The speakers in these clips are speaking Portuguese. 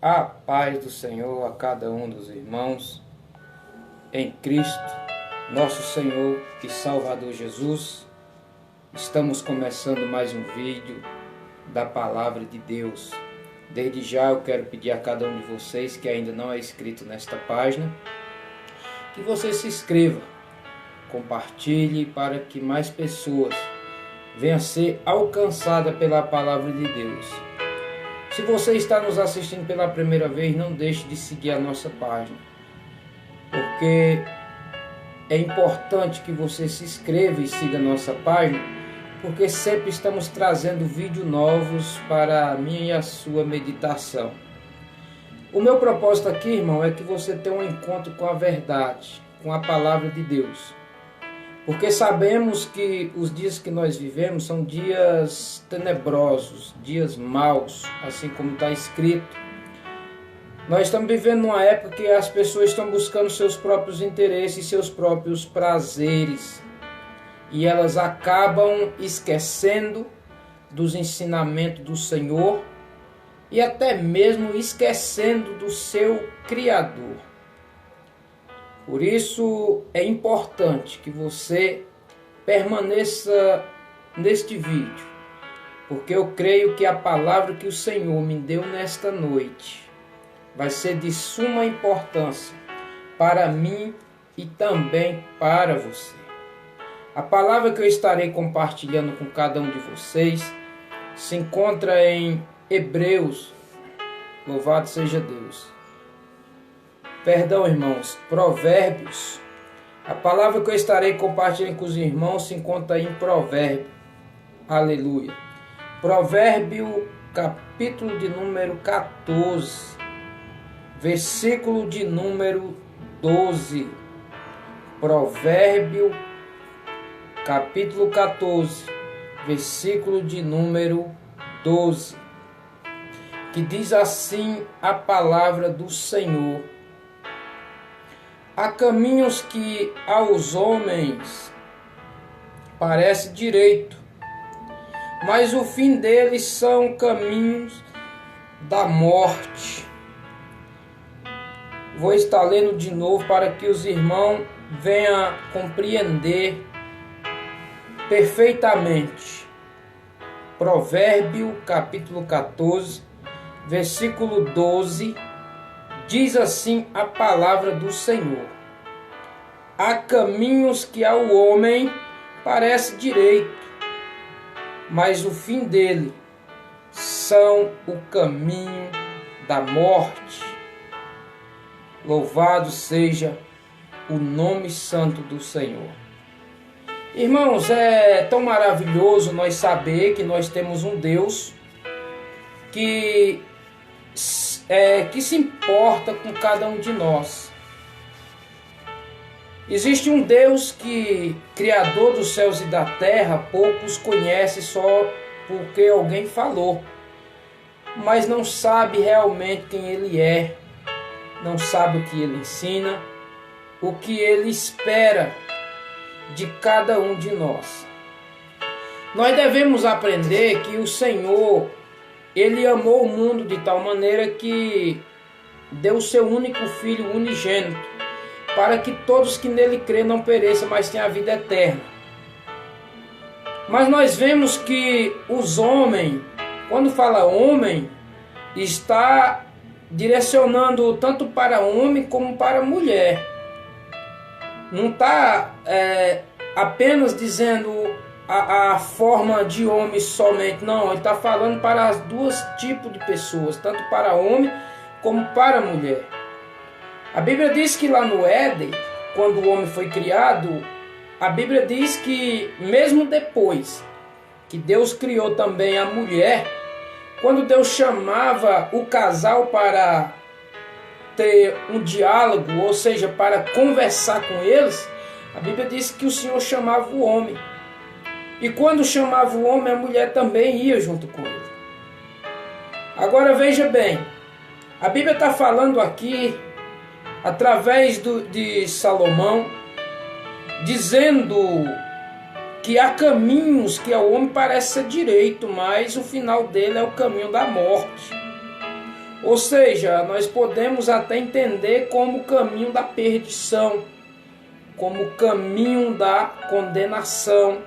A paz do Senhor a cada um dos irmãos em Cristo, nosso Senhor e Salvador Jesus. Estamos começando mais um vídeo da Palavra de Deus. Desde já eu quero pedir a cada um de vocês que ainda não é inscrito nesta página, que você se inscreva, compartilhe para que mais pessoas venham a ser alcançadas pela Palavra de Deus. Se você está nos assistindo pela primeira vez, não deixe de seguir a nossa página, porque é importante que você se inscreva e siga a nossa página, porque sempre estamos trazendo vídeos novos para a minha e a sua meditação. O meu propósito aqui, irmão, é que você tenha um encontro com a verdade, com a Palavra de Deus. Porque sabemos que os dias que nós vivemos são dias tenebrosos, dias maus, assim como está escrito. Nós estamos vivendo numa época que as pessoas estão buscando seus próprios interesses, seus próprios prazeres. E elas acabam esquecendo dos ensinamentos do Senhor e até mesmo esquecendo do seu Criador. Por isso é importante que você permaneça neste vídeo, porque eu creio que a palavra que o Senhor me deu nesta noite vai ser de suma importância para mim e também para você. A palavra que eu estarei compartilhando com cada um de vocês se encontra em Hebreus, louvado seja Deus. Perdão, irmãos, Provérbios. A palavra que eu estarei compartilhando com os irmãos se encontra em Provérbio. Aleluia. Provérbio, capítulo de número 14, versículo de número 12. Provérbio, capítulo 14, versículo de número 12. Que diz assim a palavra do Senhor: há caminhos que aos homens parece direito, mas o fim deles são caminhos da morte. Vou estar lendo de novo para que os irmãos venham compreender perfeitamente. Provérbio capítulo 14, versículo 12. Diz assim a palavra do Senhor: há caminhos que ao homem parece direito, mas o fim dele são o caminho da morte. Louvado seja o nome santo do Senhor. Irmãos, é tão maravilhoso nós saber que nós temos um Deus que se importa com cada um de nós. Existe um Deus que, Criador dos céus e da terra, poucos conhecem só porque alguém falou, mas não sabe realmente quem Ele é, não sabe o que Ele ensina, o que Ele espera de cada um de nós. Nós devemos aprender que o Senhor, Ele amou o mundo de tal maneira que deu o seu único Filho unigênito, para que todos que nele crêem não pereçam, mas tenham a vida eterna. Mas nós vemos que os homens, quando fala homem, está direcionando tanto para homem como para mulher. Não está apenas dizendo a forma de homem somente, não, ele está falando para as duas tipos de pessoas, tanto para homem como para mulher. A Bíblia diz que lá no Éden, quando o homem foi criado, a Bíblia diz que mesmo depois que Deus criou também a mulher, quando Deus chamava o casal para ter um diálogo, ou seja, para conversar com eles, a Bíblia diz que o Senhor chamava o homem. E quando chamava o homem, a mulher também ia junto com ele. Agora veja bem, a Bíblia está falando aqui, através de Salomão, dizendo que há caminhos que ao homem parece ser direito, mas o final dele é o caminho da morte. Ou seja, nós podemos até entender como o caminho da perdição, como o caminho da condenação.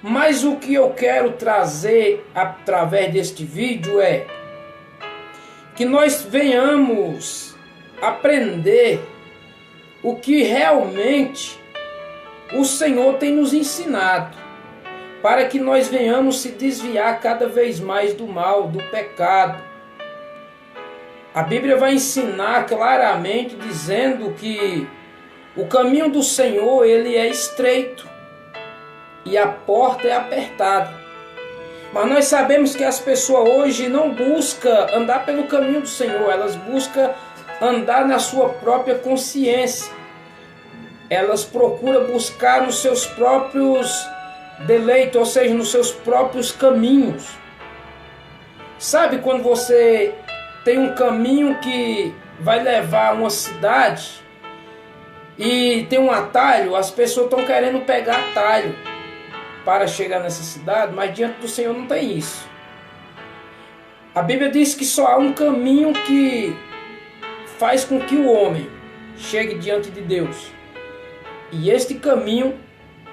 Mas o que eu quero trazer através deste vídeo é que nós venhamos aprender o que realmente o Senhor tem nos ensinado, para que nós venhamos se desviar cada vez mais do mal, do pecado. A Bíblia vai ensinar claramente dizendo que o caminho do Senhor, ele é estreito e a porta é apertada. Mas nós sabemos que as pessoas hoje não buscam andar pelo caminho do Senhor, elas buscam andar na sua própria consciência. Elas procuram buscar nos seus próprios deleitos, ou seja, nos seus próprios caminhos. Sabe quando você tem um caminho que vai levar a uma cidade e tem um atalho, as pessoas estão querendo pegar atalho para chegar nessa cidade, mas diante do Senhor não tem isso. A Bíblia diz que só há um caminho que faz com que o homem chegue diante de Deus. E este caminho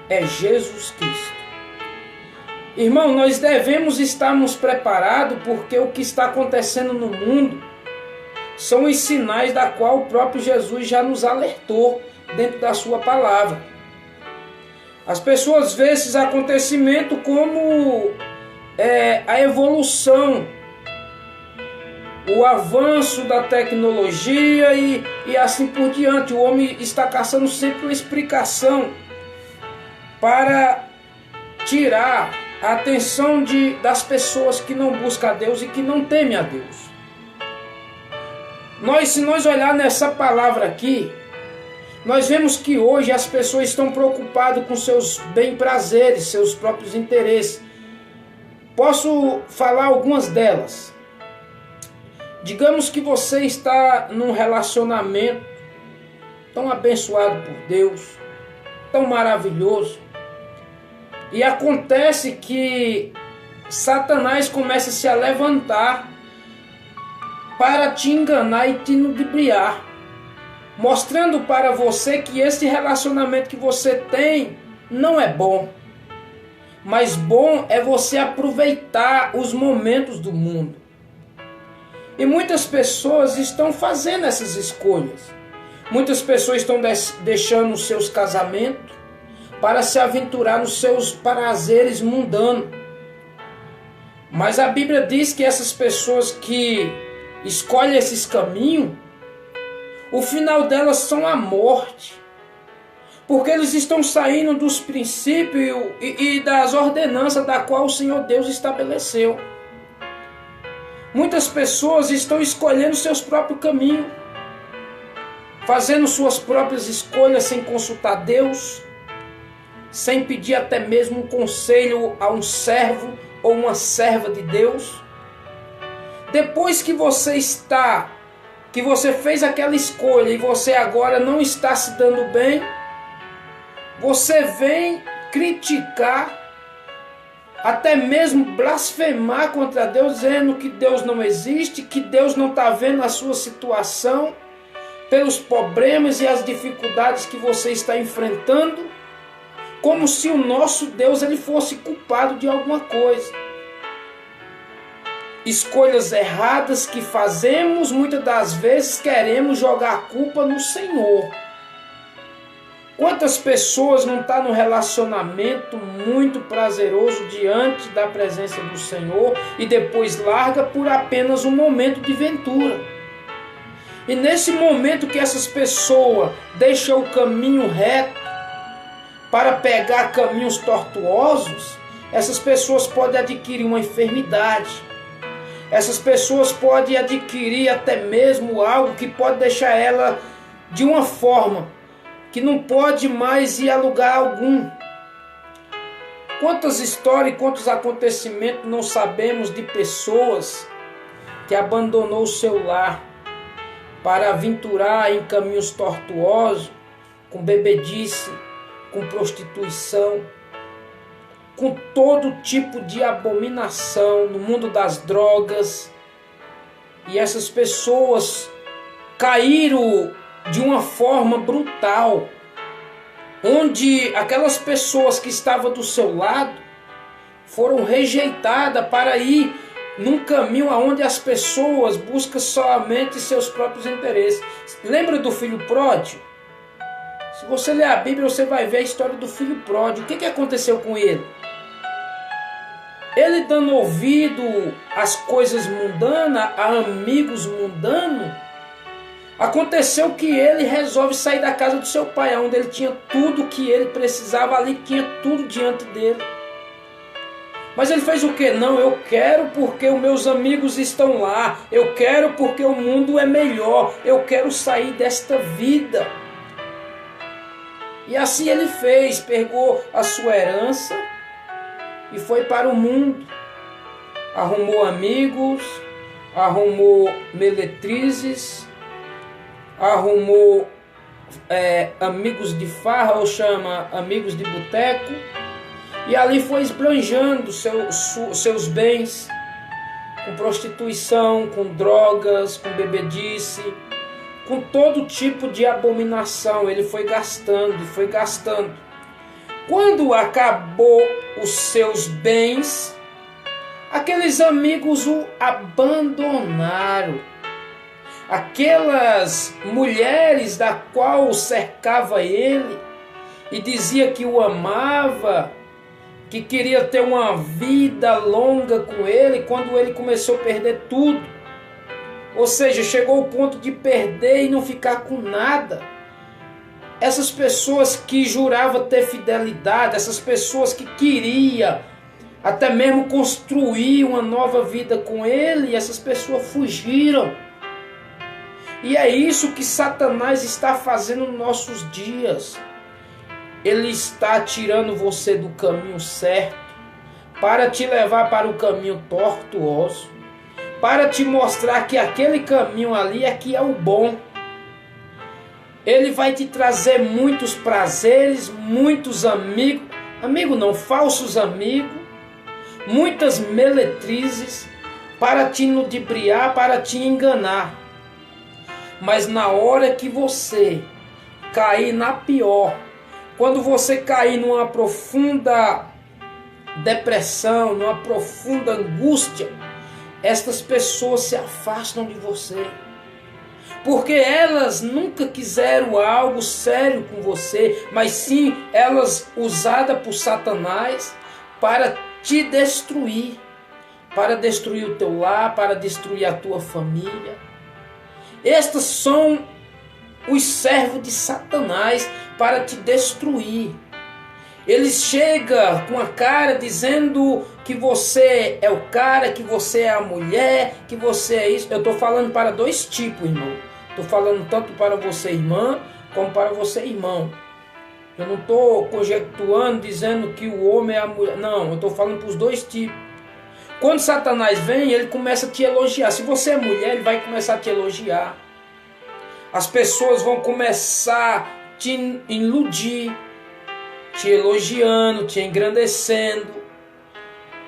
é Jesus Cristo. Irmão, nós devemos estarmos preparados, porque o que está acontecendo no mundo são os sinais da qual o próprio Jesus já nos alertou dentro da sua palavra. As pessoas veem esses acontecimentos como a evolução, o avanço da tecnologia e assim por diante. O homem está caçando sempre uma explicação para tirar a atenção das pessoas que não buscam a Deus e que não temem a Deus. Se nós olhar nessa palavra aqui, nós vemos que hoje as pessoas estão preocupadas com seus bem-prazeres, seus próprios interesses. Posso falar algumas delas. Digamos que você está num relacionamento tão abençoado por Deus, tão maravilhoso, e acontece que Satanás começa a se levantar para te enganar e te ludibriar, mostrando para você que esse relacionamento que você tem não é bom. Mas bom é você aproveitar os momentos do mundo. E muitas pessoas estão fazendo essas escolhas. Muitas pessoas estão deixando os seus casamentos para se aventurar nos seus prazeres mundanos. Mas a Bíblia diz que essas pessoas que escolhem esses caminhos, o final delas são a morte. Porque eles estão saindo dos princípios e das ordenanças da qual o Senhor Deus estabeleceu. Muitas pessoas estão escolhendo seus próprios caminhos, fazendo suas próprias escolhas sem consultar Deus, sem pedir até mesmo um conselho a um servo ou uma serva de Deus. Depois que você fez aquela escolha e você agora não está se dando bem, você vem criticar, até mesmo blasfemar contra Deus, dizendo que Deus não existe, que Deus não está vendo a sua situação, pelos problemas e as dificuldades que você está enfrentando, como se o nosso Deus ele fosse culpado de alguma coisa. Escolhas erradas que fazemos, muitas das vezes queremos jogar a culpa no Senhor. Quantas pessoas não estão num relacionamento muito prazeroso diante da presença do Senhor e depois larga por apenas um momento de ventura? E nesse momento que essas pessoas deixam o caminho reto para pegar caminhos tortuosos, essas pessoas podem adquirir uma enfermidade. Essas pessoas podem adquirir até mesmo algo que pode deixar ela de uma forma que não pode mais ir a lugar algum. Quantas histórias e quantos acontecimentos não sabemos de pessoas que abandonou o seu lar para aventurar em caminhos tortuosos, com bebedice, com prostituição, com todo tipo de abominação no mundo das drogas, E essas pessoas caíram de uma forma brutal, onde aquelas pessoas que estavam do seu lado foram rejeitadas para ir num caminho onde as pessoas buscam somente seus próprios interesses. Lembra do filho pródigo? Se você ler a Bíblia, você vai ver a história do filho pródigo. O que aconteceu com ele? Ele dando ouvido às coisas mundanas, a amigos mundanos, aconteceu que ele resolve sair da casa do seu pai, onde ele tinha tudo que ele precisava, ali tinha tudo diante dele. Mas ele fez o que? Não, eu quero porque os meus amigos estão lá, eu quero porque o mundo é melhor, eu quero sair desta vida. E assim ele fez, pegou a sua herança e foi para o mundo. Arrumou amigos, arrumou meretrizes, arrumou amigos de farra, ou chama amigos de boteco, e ali foi esbanjando seus bens, com prostituição, com drogas, com bebedice, com todo tipo de abominação. Ele foi gastando e foi gastando. Quando acabou os seus bens, aqueles amigos o abandonaram. Aquelas mulheres da qual cercava ele e dizia que o amava, que queria ter uma vida longa com ele, quando ele começou a perder tudo, ou seja, chegou ao ponto de perder e não ficar com nada. Essas pessoas que juravam ter fidelidade, essas pessoas que queriam até mesmo construir uma nova vida com ele, essas pessoas fugiram. E é isso que Satanás está fazendo nos nossos dias. Ele está tirando você do caminho certo, para te levar para o caminho tortuoso, para te mostrar que aquele caminho ali é que é o bom. Ele vai te trazer muitos prazeres, muitos amigos, falsos amigos, muitas meretrizes, para te ludibriar, para te enganar. Mas na hora que você cair na pior, quando você cair numa profunda depressão, numa profunda angústia, estas pessoas se afastam de você. Porque elas nunca quiseram algo sério com você, mas sim elas usadas por Satanás para te destruir, para destruir o teu lar, para destruir a tua família. Estes são os servos de Satanás para te destruir. Eles chegam com a cara dizendo que você é o cara, que você é a mulher, que você é isso. Eu estou falando para dois tipos, irmão. Estou falando tanto para você, irmã, como para você, irmão. Eu não estou conjecturando, dizendo que o homem é a mulher. Não, eu estou falando para os dois tipos. Quando Satanás vem, ele começa a te elogiar. Se você é mulher, ele vai começar a te elogiar. As pessoas vão começar a te iludir, te elogiando, te engrandecendo,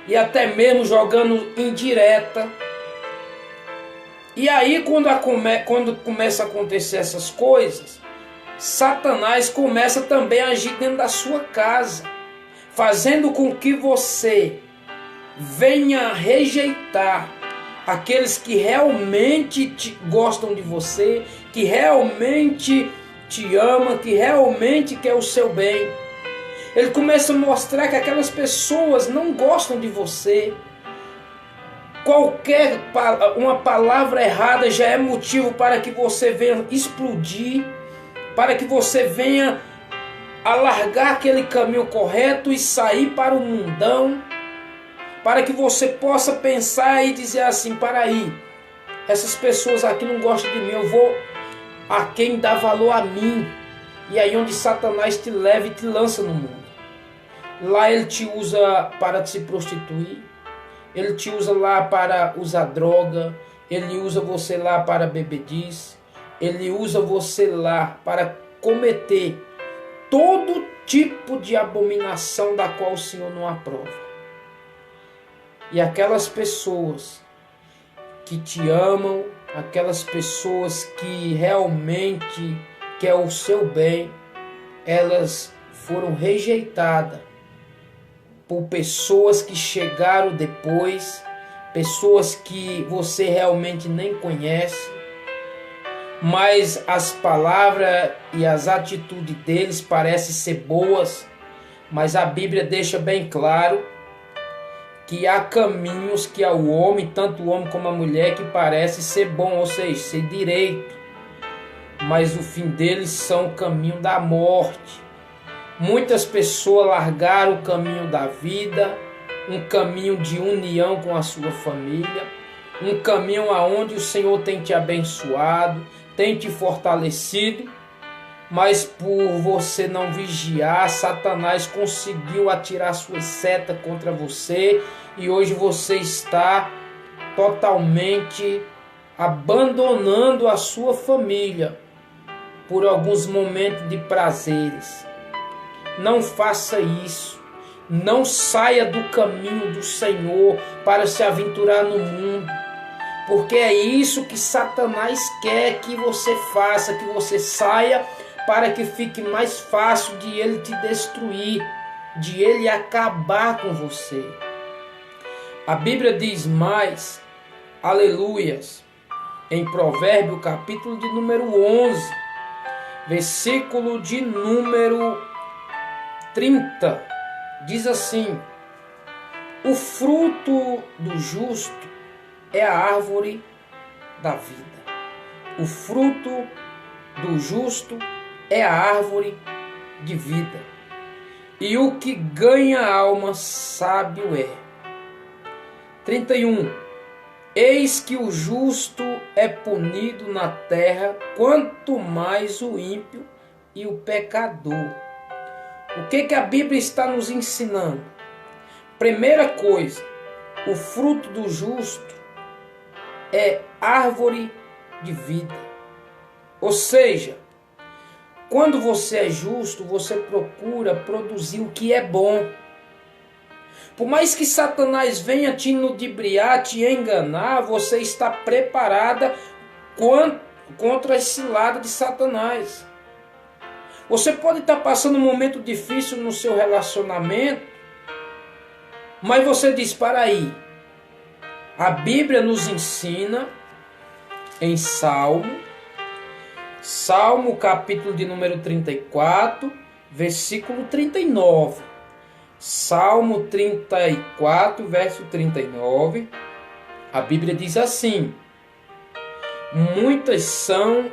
e até mesmo jogando indireta. E aí quando começa a acontecer essas coisas, Satanás começa também a agir dentro da sua casa, fazendo com que você venha rejeitar aqueles que realmente gostam de você, que realmente te ama, que realmente quer o seu bem. Ele começa a mostrar que aquelas pessoas não gostam de você. Qualquer uma palavra errada já é motivo para que você venha explodir, para que você venha alargar aquele caminho correto e sair para o mundão, para que você possa pensar e dizer assim: para aí, essas pessoas aqui não gostam de mim, eu vou a quem dá valor a mim. E aí onde Satanás te leva e te lança no mundo. Lá ele te usa para se prostituir, ele te usa lá para usar droga, ele usa você lá para bebedice, ele usa você lá para cometer todo tipo de abominação da qual o Senhor não aprova. E aquelas pessoas que te amam, aquelas pessoas que realmente querem o seu bem, elas foram rejeitadas por pessoas que chegaram depois, pessoas que você realmente nem conhece, mas as palavras e as atitudes deles parecem ser boas, mas a Bíblia deixa bem claro que há caminhos que ao homem, tanto o homem como a mulher, que parece ser bom, ou seja, ser direito, mas o fim deles são o caminho da morte. Muitas pessoas largaram o caminho da vida, um caminho de união com a sua família, um caminho aonde o Senhor tem te abençoado, tem te fortalecido, mas por você não vigiar, Satanás conseguiu atirar suas setas contra você e hoje você está totalmente abandonando a sua família por alguns momentos de prazeres. Não faça isso. Não saia do caminho do Senhor para se aventurar no mundo, porque é isso que Satanás quer que você faça, que você saia para que fique mais fácil de ele te destruir, de ele acabar com você. A Bíblia diz mais, aleluias, em Provérbio capítulo de número 11, versículo de número 30, diz assim: o fruto do justo é a árvore da vida. O fruto do justo é a árvore de vida. E o que ganha a alma sábio é. 31. Eis que o justo é punido na terra, quanto mais o ímpio e o pecador. O que a Bíblia está nos ensinando? Primeira coisa, o fruto do justo é árvore de vida. Ou seja, quando você é justo, você procura produzir o que é bom. Por mais que Satanás venha te ludibriar, te enganar, você está preparada contra as ciladas de Satanás. Você pode estar passando um momento difícil no seu relacionamento, mas você diz, para aí, a Bíblia nos ensina em Salmo capítulo de número 34, versículo 39. Salmo 34, verso 39. A Bíblia diz assim: muitas são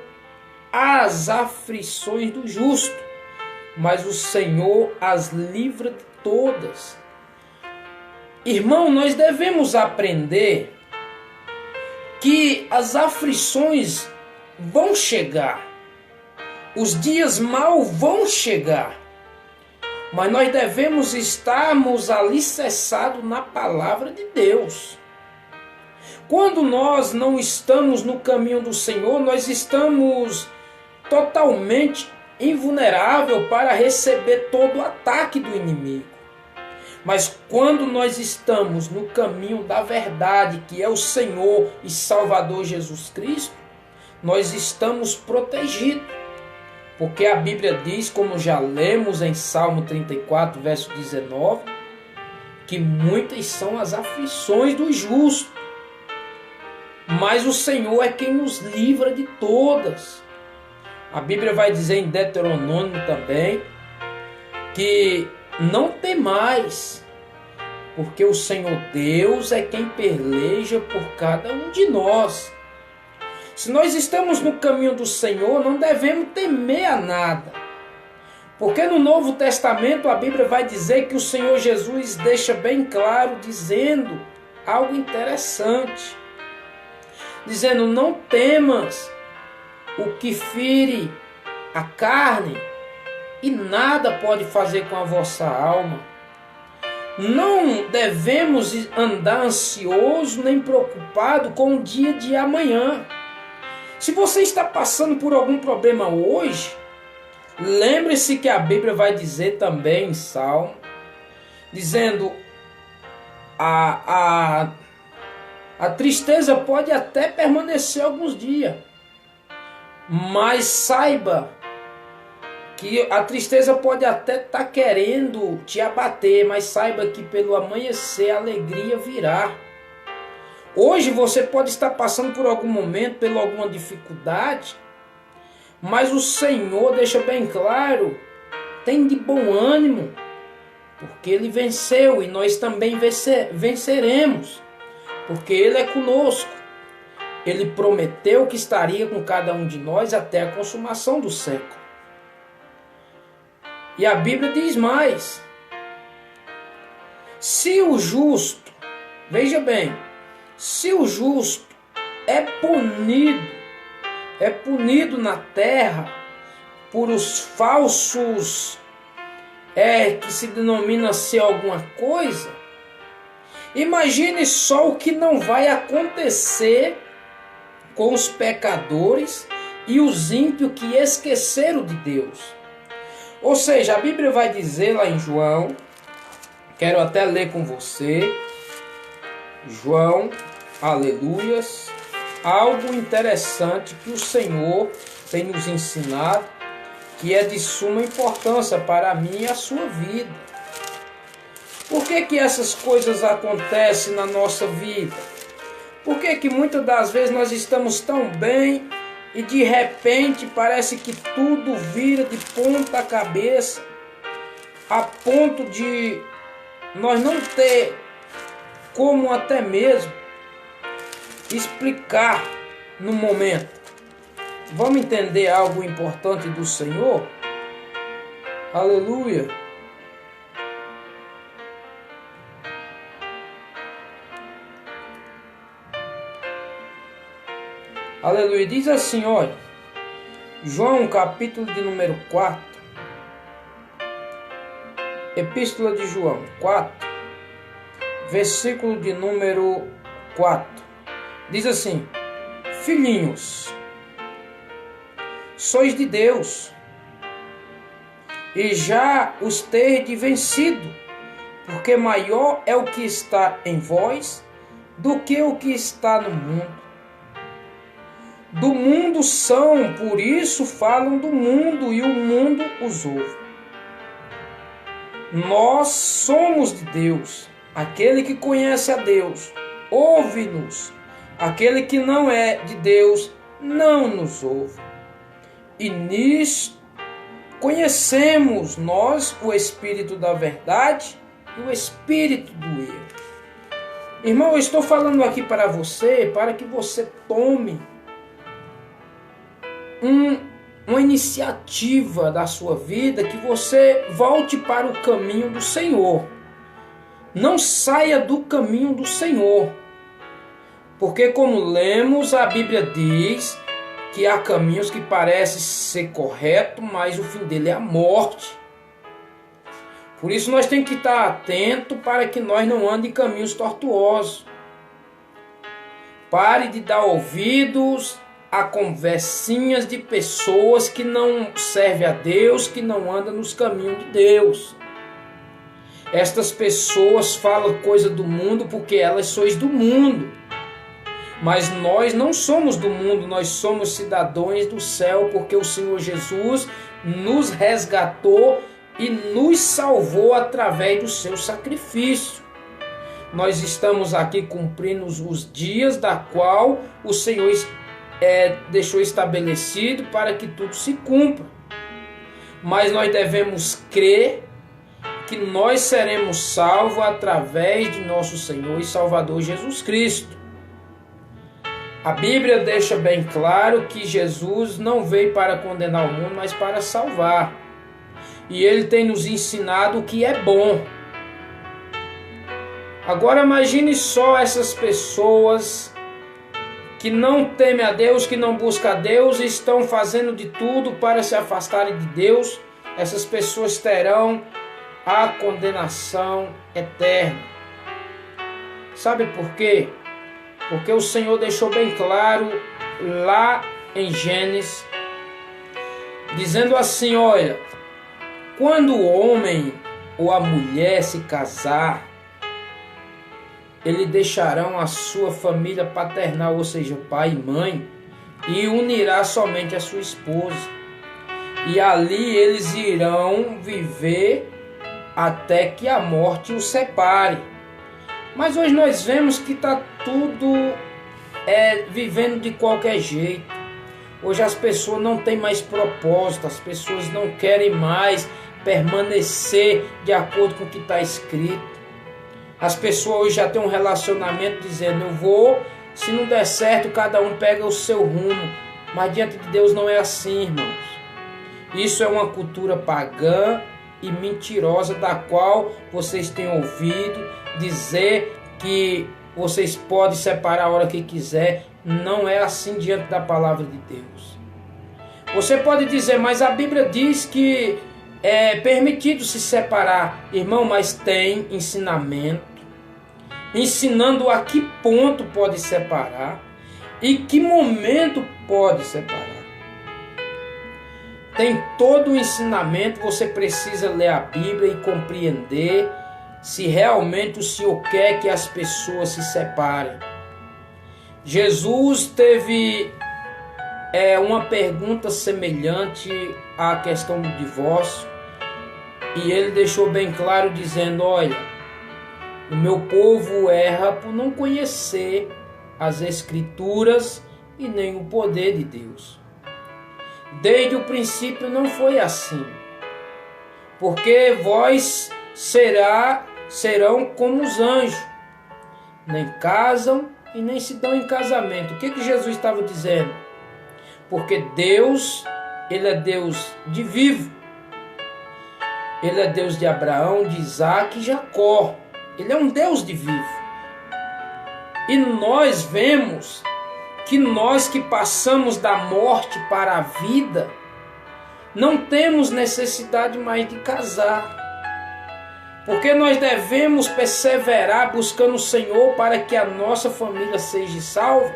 as aflições do justo, mas o Senhor as livra de todas. Irmão, nós devemos aprender que as aflições vão chegar, os dias maus vão chegar, mas nós devemos estarmos alicerçados na palavra de Deus. Quando nós não estamos no caminho do Senhor, nós estamos totalmente invulnerável para receber todo o ataque do inimigo. Mas quando nós estamos no caminho da verdade, que é o Senhor e Salvador Jesus Cristo, nós estamos protegidos. Porque a Bíblia diz, como já lemos em Salmo 34, verso 19, que muitas são as aflições do justo, mas o Senhor é quem nos livra de todas. A Bíblia vai dizer em Deuteronômio também que não temais, porque o Senhor Deus é quem peleja por cada um de nós. Se nós estamos no caminho do Senhor, não devemos temer a nada. Porque no Novo Testamento a Bíblia vai dizer que o Senhor Jesus deixa bem claro, dizendo algo interessante. Dizendo, não temas o que fere a carne e nada pode fazer com a vossa alma. Não devemos andar ansioso nem preocupado com o dia de amanhã. Se você está passando por algum problema hoje, lembre-se que a Bíblia vai dizer também em Salmo, dizendo a A tristeza pode até permanecer alguns dias, mas saiba que a tristeza pode até estar querendo te abater, mas saiba que pelo amanhecer a alegria virá. Hoje você pode estar passando por algum momento, por alguma dificuldade, mas o Senhor deixa bem claro, tem de bom ânimo, porque Ele venceu e nós também venceremos, porque Ele é conosco. Ele prometeu que estaria com cada um de nós até a consumação do século. E a Bíblia diz mais: se o justo, veja bem, se o justo é punido na terra por os falsos, que se denomina ser alguma coisa, imagine só o que não vai acontecer com os pecadores e os ímpios que esqueceram de Deus. Ou seja, a Bíblia vai dizer lá em João, quero até ler com você, João, aleluias, algo interessante que o Senhor tem nos ensinado, que é de suma importância para mim e a sua vida. Por que essas coisas acontecem na nossa vida? Por que muitas das vezes nós estamos tão bem e de repente parece que tudo vira de ponta cabeça, a ponto de nós não ter como até mesmo explicar no momento? Vamos entender algo importante do Senhor? Aleluia! Aleluia! Diz assim, olha, João capítulo de número 4, Epístola de João 4, versículo de número 4, diz assim: filhinhos, sois de Deus, e já os tendes vencido, porque maior é o que está em vós do que o que está no mundo. Do mundo são, por isso falam do mundo, e o mundo os ouve. Nós somos de Deus. Aquele que conhece a Deus, ouve-nos. Aquele que não é de Deus, não nos ouve. E nisto conhecemos nós o Espírito da verdade e o Espírito do erro. Irmão, eu estou falando aqui para você, para que você tome uma iniciativa da sua vida, que você volte para o caminho do Senhor. Não saia do caminho do Senhor. Porque como lemos, a Bíblia diz que há caminhos que parecem ser corretos, mas o fim dele é a morte. Por isso nós temos que estar atentos para que nós não andemos em caminhos tortuosos. Pare de dar ouvidos a conversinhas de pessoas que não servem a Deus, que não andam nos caminhos de Deus. Estas pessoas falam coisa do mundo porque elas sois do mundo. Mas nós não somos do mundo, nós somos cidadãos do céu, porque o Senhor Jesus nos resgatou e nos salvou através do seu sacrifício. Nós estamos aqui cumprindo os dias da qual o Senhor deixou estabelecido para que tudo se cumpra. Mas nós devemos crer que nós seremos salvos através de nosso Senhor e Salvador Jesus Cristo. A Bíblia deixa bem claro que Jesus não veio para condenar o mundo, mas para salvar. E Ele tem nos ensinado o que é bom. Agora imagine só essas pessoas que não temem a Deus, que não buscam a Deus e estão fazendo de tudo para se afastarem de Deus. Essas pessoas terão a condenação eterna. Sabe por quê? Porque o Senhor deixou bem claro lá em Gênesis, dizendo assim, olha, quando o homem ou a mulher se casar, eles deixarão a sua família paternal, ou seja, pai e mãe, e unirá somente a sua esposa. E ali eles irão viver até que a morte os separe. Mas hoje nós vemos que está tudo vivendo de qualquer jeito. Hoje as pessoas não têm mais propósito, as pessoas não querem mais permanecer de acordo com o que está escrito. As pessoas hoje já têm um relacionamento dizendo, eu vou, se não der certo, cada um pega o seu rumo. Mas diante de Deus não é assim, irmãos. Isso é uma cultura pagã e mentirosa, da qual vocês têm ouvido dizer que vocês podem separar a hora que quiser. Não é assim diante da palavra de Deus. Você pode dizer, mas a Bíblia diz que é permitido se separar. Irmão, mas tem ensinamento ensinando a que ponto pode separar e que momento pode separar. Tem todo o ensinamento, você precisa ler a Bíblia e compreender se realmente o Senhor quer que as pessoas se separem. Jesus teve uma pergunta semelhante à questão do divórcio, e ele deixou bem claro dizendo, olha, o meu povo erra por não conhecer as Escrituras e nem o poder de Deus. Desde o princípio não foi assim. Porque vós serão como os anjos, nem casam e nem se dão em casamento. O que Jesus estava dizendo? Porque Deus, Ele é Deus de vivo. Ele é Deus de Abraão, de Isaac e Jacó. Ele é um Deus de vivo. E nós vemos que nós que passamos da morte para a vida, não temos necessidade mais de casar. Porque nós devemos perseverar buscando o Senhor para que a nossa família seja salva,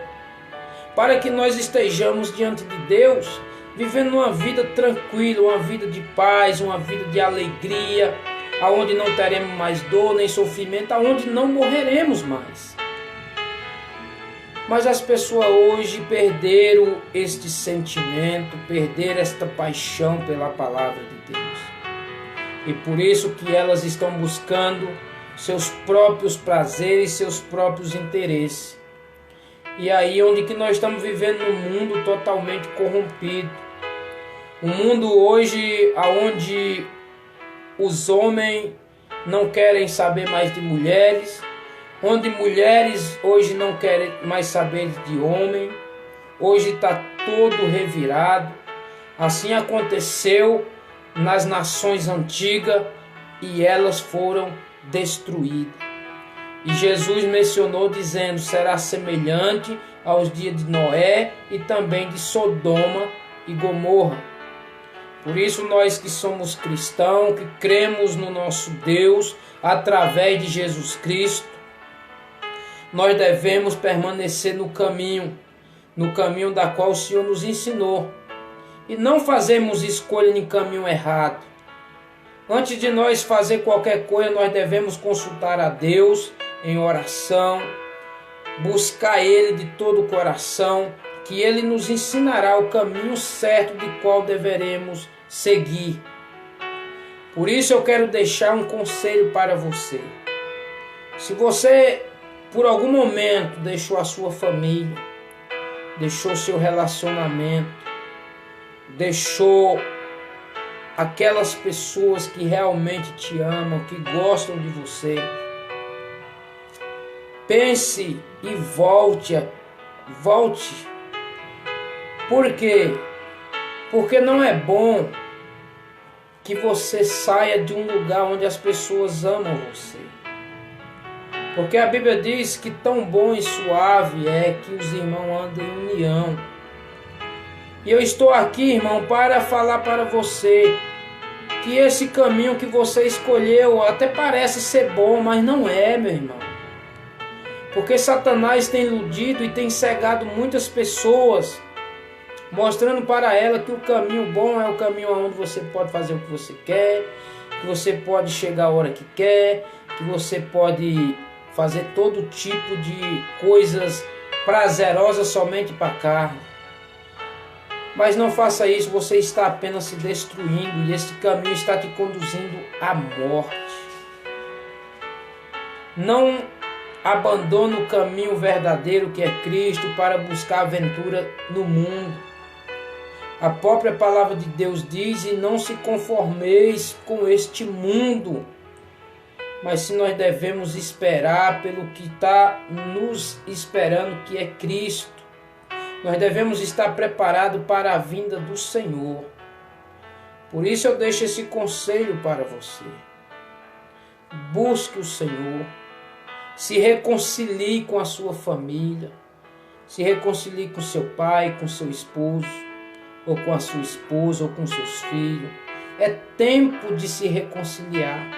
para que nós estejamos diante de Deus, vivendo uma vida tranquila, uma vida de paz, uma vida de alegria, aonde não teremos mais dor nem sofrimento, aonde não morreremos mais. Mas as pessoas hoje perderam este sentimento, perderam esta paixão pela palavra de Deus. E por isso que elas estão buscando seus próprios prazeres, seus próprios interesses. E aí onde que nós estamos vivendo num mundo totalmente corrompido. Um mundo hoje onde os homens não querem saber mais de mulheres, onde mulheres hoje não querem mais saber de homem. Hoje está todo revirado. Assim aconteceu nas nações antigas e elas foram destruídas. E Jesus mencionou dizendo, será semelhante aos dias de Noé e também de Sodoma e Gomorra. Por isso nós que somos cristãos, que cremos no nosso Deus através de Jesus Cristo, nós devemos permanecer no caminho da qual o Senhor nos ensinou. E não fazemos escolha em caminho errado. Antes de nós fazer qualquer coisa, nós devemos consultar a Deus em oração, buscar Ele de todo o coração, que Ele nos ensinará o caminho certo de qual deveremos seguir. Por isso eu quero deixar um conselho para você. Se você, por algum momento, deixou a sua família, deixou o seu relacionamento, deixou aquelas pessoas que realmente te amam, que gostam de você, pense e volte. Por quê? Porque não é bom que você saia de um lugar onde as pessoas amam você. Porque a Bíblia diz que tão bom e suave é que os irmãos andam em união. E eu estou aqui, irmão, para falar para você que esse caminho que você escolheu até parece ser bom, mas não é, meu irmão. Porque Satanás tem iludido e tem cegado muitas pessoas, mostrando para ela que o caminho bom é o caminho onde você pode fazer o que você quer, que você pode chegar a hora que quer, que você pode fazer todo tipo de coisas prazerosas somente para a carne. Mas não faça isso, você está apenas se destruindo e esse caminho está te conduzindo à morte. Não abandone o caminho verdadeiro que é Cristo para buscar aventura no mundo. A própria palavra de Deus diz: e não se conformeis com este mundo. Mas se nós devemos esperar pelo que está nos esperando, que é Cristo. Nós devemos estar preparados para a vinda do Senhor. Por isso eu deixo esse conselho para você. Busque o Senhor. Se reconcilie com a sua família. Se reconcilie com seu pai, com seu esposo, ou com a sua esposa, ou com seus filhos. É tempo de se reconciliar.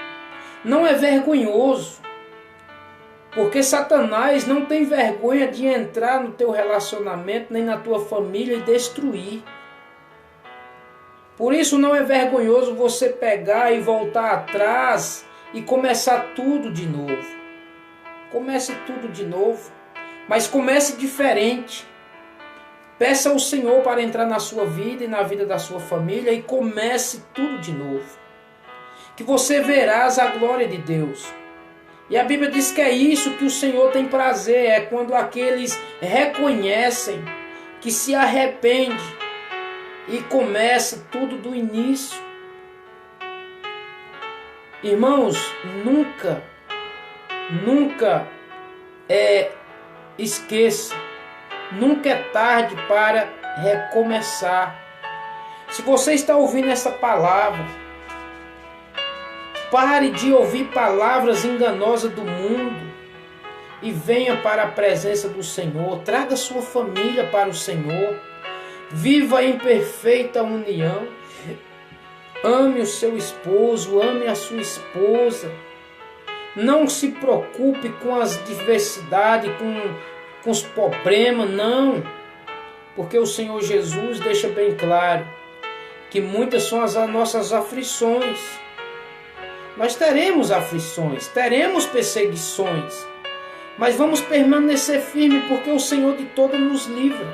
Não é vergonhoso. Porque Satanás não tem vergonha de entrar no teu relacionamento, nem na tua família e destruir. Por isso não é vergonhoso você pegar e voltar atrás e começar tudo de novo. Comece tudo de novo, mas comece diferente. Peça ao Senhor para entrar na sua vida e na vida da sua família e comece tudo de novo. Que você verás a glória de Deus. E a Bíblia diz que é isso que o Senhor tem prazer, é quando aqueles reconhecem, que se arrependem e começa tudo do início. Irmãos, nunca esqueça, nunca é tarde para recomeçar. Se você está ouvindo essa palavra, pare de ouvir palavras enganosas do mundo e venha para a presença do Senhor. Traga sua família para o Senhor. Viva em perfeita união. Ame o seu esposo, ame a sua esposa. Não se preocupe com as diversidades, com os problemas, não. Porque o Senhor Jesus deixa bem claro que muitas são as nossas aflições. Nós teremos aflições, teremos perseguições, mas vamos permanecer firmes porque o Senhor de todas nos livra.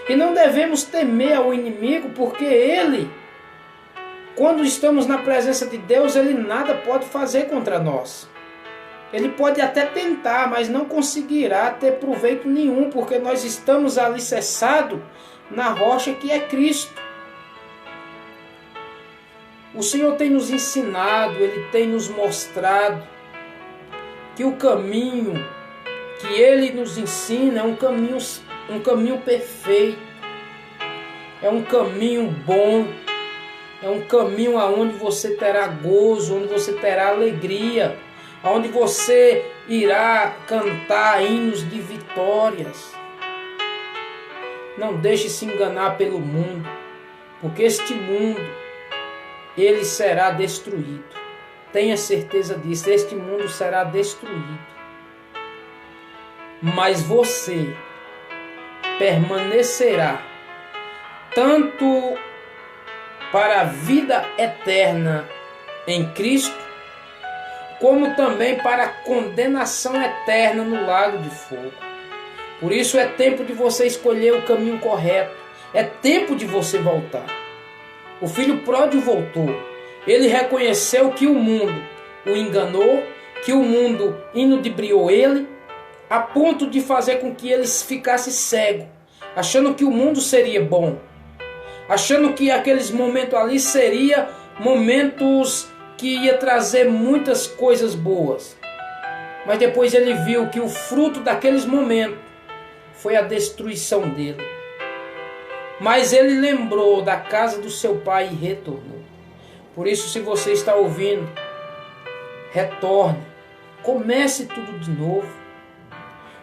E não devemos temer ao inimigo porque ele, quando estamos na presença de Deus, ele nada pode fazer contra nós. Ele pode até tentar, mas não conseguirá ter proveito nenhum porque nós estamos alicerçados na rocha que é Cristo. O Senhor tem nos ensinado, Ele tem nos mostrado que o caminho que Ele nos ensina é um caminho perfeito, é um caminho bom, é um caminho onde você terá gozo, onde você terá alegria, onde você irá cantar hinos de vitórias. Não deixe se enganar pelo mundo, porque este mundo ele será destruído. Tenha certeza disso, este mundo será destruído. Mas você permanecerá tanto para a vida eterna em Cristo, como também para a condenação eterna no lago de fogo. Por isso é tempo de você escolher o caminho correto. É tempo de você voltar. O filho pródigo voltou. Ele reconheceu que o mundo o enganou, que o mundo inudibriou ele, a ponto de fazer com que ele ficasse cego, achando que o mundo seria bom, achando que aqueles momentos ali seriam momentos que ia trazer muitas coisas boas. Mas depois ele viu que o fruto daqueles momentos foi a destruição dele. Mas ele lembrou da casa do seu pai e retornou. Por isso, se você está ouvindo, retorne. Comece tudo de novo.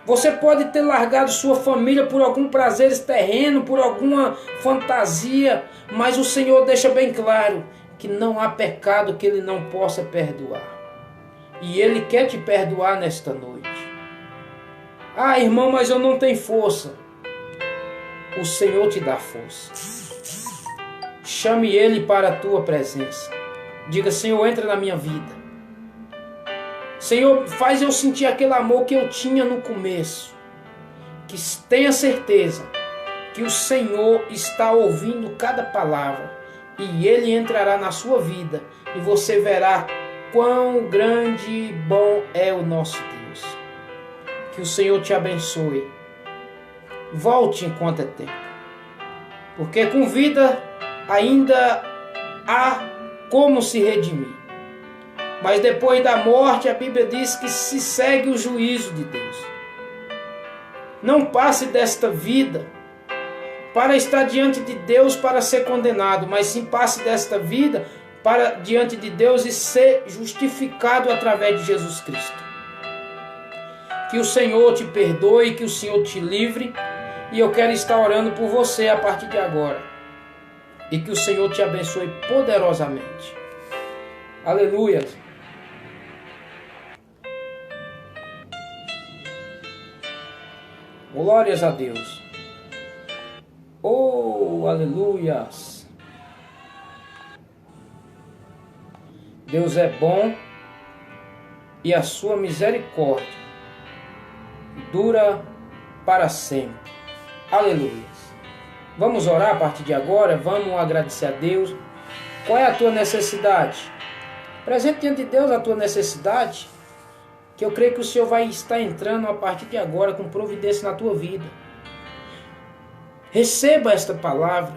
Você pode ter largado sua família por algum prazer terreno, por alguma fantasia, mas o Senhor deixa bem claro que não há pecado que Ele não possa perdoar. E Ele quer te perdoar nesta noite. Ah, irmão, mas eu não tenho força. O Senhor te dá força. Chame Ele para a tua presença. Diga: Senhor, entra na minha vida. Senhor, faz eu sentir aquele amor que eu tinha no começo. Que tenha certeza que o Senhor está ouvindo cada palavra e Ele entrará na sua vida e você verá quão grande e bom é o nosso Deus. Que o Senhor te abençoe. Volte enquanto é tempo, porque com vida ainda há como se redimir. Mas depois da morte, a Bíblia diz que se segue o juízo de Deus. Não passe desta vida para estar diante de Deus para ser condenado, mas sim passe desta vida para diante de Deus e ser justificado através de Jesus Cristo. Que o Senhor te perdoe, que o Senhor te livre, e eu quero estar orando por você a partir de agora. E que o Senhor te abençoe poderosamente. Aleluia. Glórias a Deus. Oh, aleluias. Deus é bom e a sua misericórdia dura para sempre. Aleluia. Vamos orar a partir de agora, vamos agradecer a Deus. Qual é a tua necessidade? Presente diante de Deus a tua necessidade, que eu creio que o Senhor vai estar entrando a partir de agora com providência na tua vida. Receba esta palavra,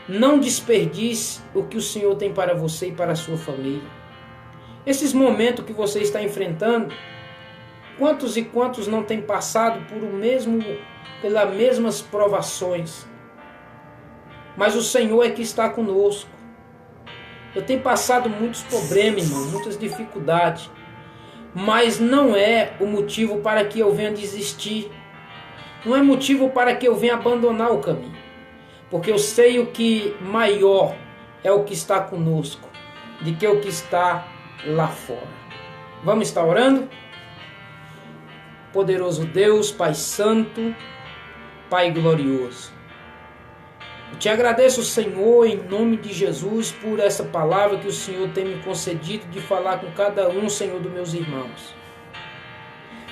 não desperdice o que o Senhor tem para você e para a sua família. Esses momentos que você está enfrentando, quantos e quantos não têm passado pelas mesmas provações? Mas o Senhor é que está conosco. Eu tenho passado muitos problemas, irmão, muitas dificuldades. Mas não é o motivo para que eu venha desistir. Não é motivo para que eu venha abandonar o caminho. Porque eu sei o que maior é o que está conosco do que o que está lá fora. Vamos estar orando? Poderoso Deus, Pai Santo, Pai glorioso. Eu te agradeço, Senhor, em nome de Jesus, por essa palavra que o Senhor tem me concedido de falar com cada um, Senhor, dos meus irmãos.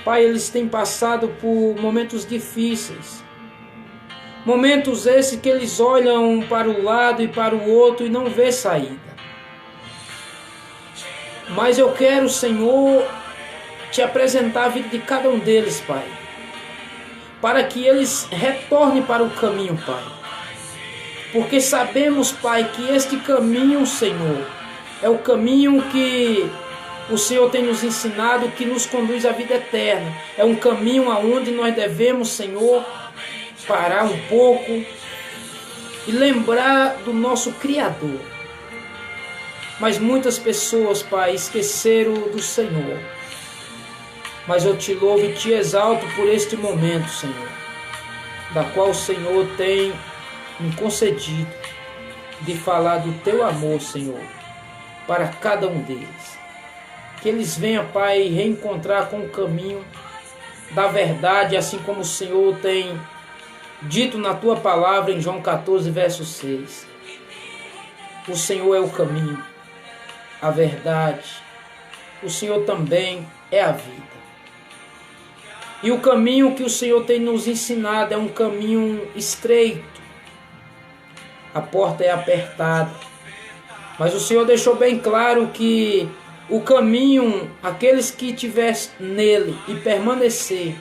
Pai, eles têm passado por momentos difíceis. Momentos esses que eles olham para um lado e para o outro e não vê saída. Mas eu quero, Senhor, te apresentar a vida de cada um deles, Pai. Para que eles retornem para o caminho, Pai. Porque sabemos, Pai, que este caminho, Senhor, é o caminho que o Senhor tem nos ensinado, que nos conduz à vida eterna. É um caminho aonde nós devemos, Senhor, parar um pouco e lembrar do nosso Criador. Mas muitas pessoas, Pai, esqueceram do Senhor. Mas eu te louvo e te exalto por este momento, Senhor, da qual o Senhor tem me concedido de falar do teu amor, Senhor, para cada um deles. Que eles venham, Pai, reencontrar com o caminho da verdade, assim como o Senhor tem dito na tua palavra em João 14, verso 6. O Senhor é o caminho, a verdade, o Senhor também é a vida. E o caminho que o Senhor tem nos ensinado é um caminho estreito. A porta é apertada. Mas o Senhor deixou bem claro que o caminho, aqueles que estiverem nele e permanecer,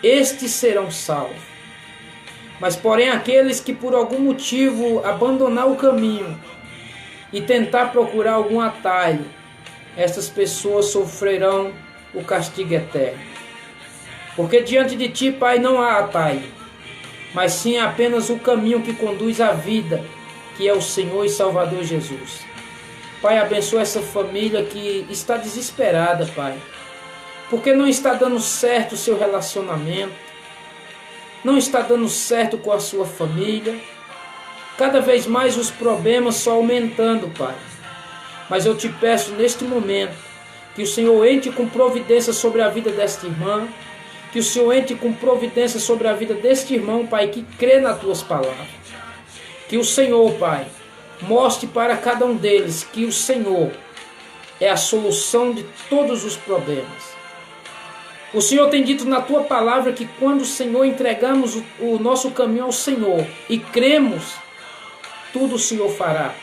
estes serão salvos. Mas porém aqueles que por algum motivo abandonar o caminho e tentar procurar algum atalho, essas pessoas sofrerão o castigo eterno. Porque diante de ti, Pai, não há atalho, mas sim apenas o caminho que conduz à vida, que é o Senhor e Salvador Jesus. Pai, abençoa essa família que está desesperada, Pai, porque não está dando certo o seu relacionamento, não está dando certo com a sua família, cada vez mais os problemas só aumentando, Pai. Mas eu te peço neste momento que o Senhor entre com providência sobre a vida desta irmã, que o Senhor entre com providência sobre a vida deste irmão, Pai, que crê nas tuas palavras. Que o Senhor, Pai, mostre para cada um deles que o Senhor é a solução de todos os problemas. O Senhor tem dito na tua palavra que quando o Senhor entregamos o nosso caminho ao Senhor e cremos, tudo o Senhor fará.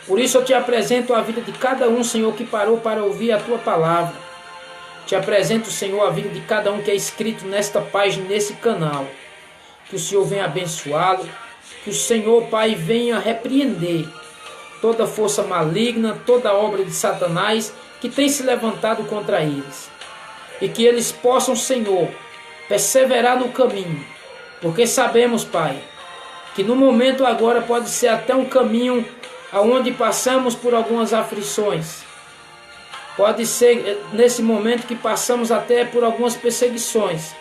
Por isso eu te apresento a vida de cada um, Senhor, que parou para ouvir a tua palavra. Te apresento, Senhor, a vida de cada um que é inscrito nesta página, nesse canal. Que o Senhor venha abençoá-lo, que o Senhor, Pai, venha repreender toda força maligna, toda obra de Satanás que tem se levantado contra eles. E que eles possam, Senhor, perseverar no caminho. Porque sabemos, Pai, que no momento agora pode ser até um caminho onde passamos por algumas aflições. Pode ser nesse momento que passamos até por algumas perseguições.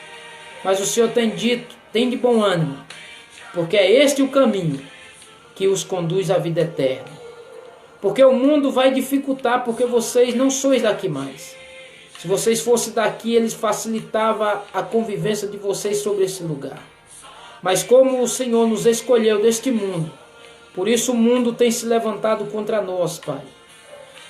Mas o Senhor tem dito, tem de bom ânimo, porque é este o caminho que os conduz à vida eterna. Porque o mundo vai dificultar, porque vocês não sois daqui mais. Se vocês fossem daqui, eles facilitavam a convivência de vocês sobre esse lugar. Mas como o Senhor nos escolheu deste mundo, por isso o mundo tem se levantado contra nós, Pai.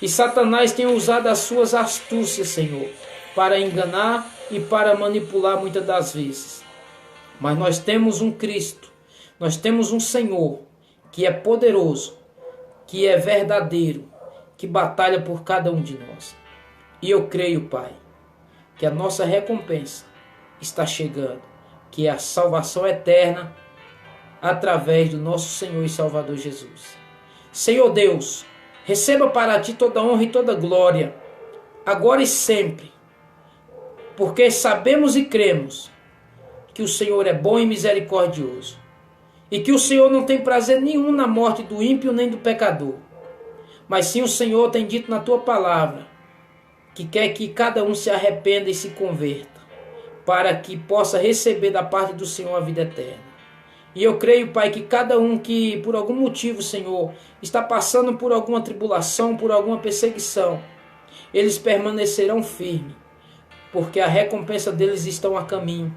E Satanás tem usado as suas astúcias, Senhor, para enganar e para manipular muitas das vezes. Mas nós temos um Cristo, nós temos um Senhor que é poderoso, que é verdadeiro, que batalha por cada um de nós. E eu creio, Pai, que a nossa recompensa está chegando, que é a salvação eterna através do nosso Senhor e Salvador Jesus. Senhor Deus, receba para ti toda honra e toda glória, agora e sempre, porque sabemos e cremos que o Senhor é bom e misericordioso, e que o Senhor não tem prazer nenhum na morte do ímpio nem do pecador, mas sim o Senhor tem dito na tua palavra, que quer que cada um se arrependa e se converta, para que possa receber da parte do Senhor a vida eterna. E eu creio, Pai, que cada um que por algum motivo, Senhor, está passando por alguma tribulação, por alguma perseguição, eles permanecerão firmes, porque a recompensa deles estão a caminho,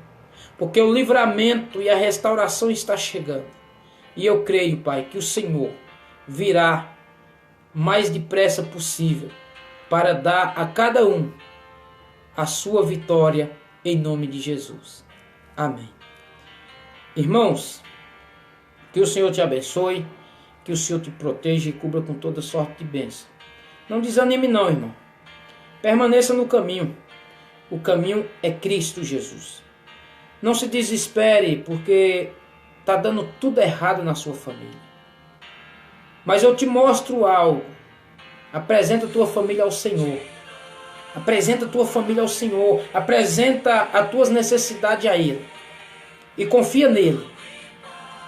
porque o livramento e a restauração está chegando. E eu creio, Pai, que o Senhor virá mais depressa possível para dar a cada um a sua vitória em nome de Jesus. Amém. Irmãos, que o Senhor te abençoe, que o Senhor te proteja e cubra com toda sorte de bênção. Não desanime não, irmão. Permaneça no caminho. O caminho é Cristo Jesus. Não se desespere porque está dando tudo errado na sua família. Mas eu te mostro algo. Apresenta a tua família ao Senhor. Apresenta a tua família ao Senhor. Apresenta as tuas necessidades a Ele. E confia nele.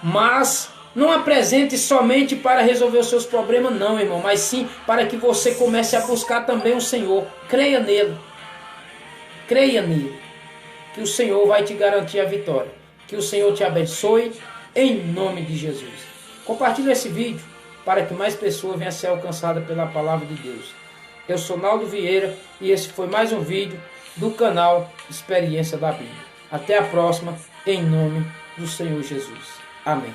Mas não apresente somente para resolver os seus problemas, não, irmão. Mas sim para que você comece a buscar também o Senhor. Creia nele. Creia nele. Que o Senhor vai te garantir a vitória. Que o Senhor te abençoe em nome de Jesus. Compartilhe esse vídeo para que mais pessoas venham a ser alcançadas pela palavra de Deus. Eu sou Naldo Vieira e esse foi mais um vídeo do canal Experiência da Bíblia. Até a próxima, em nome do Senhor Jesus. Amém.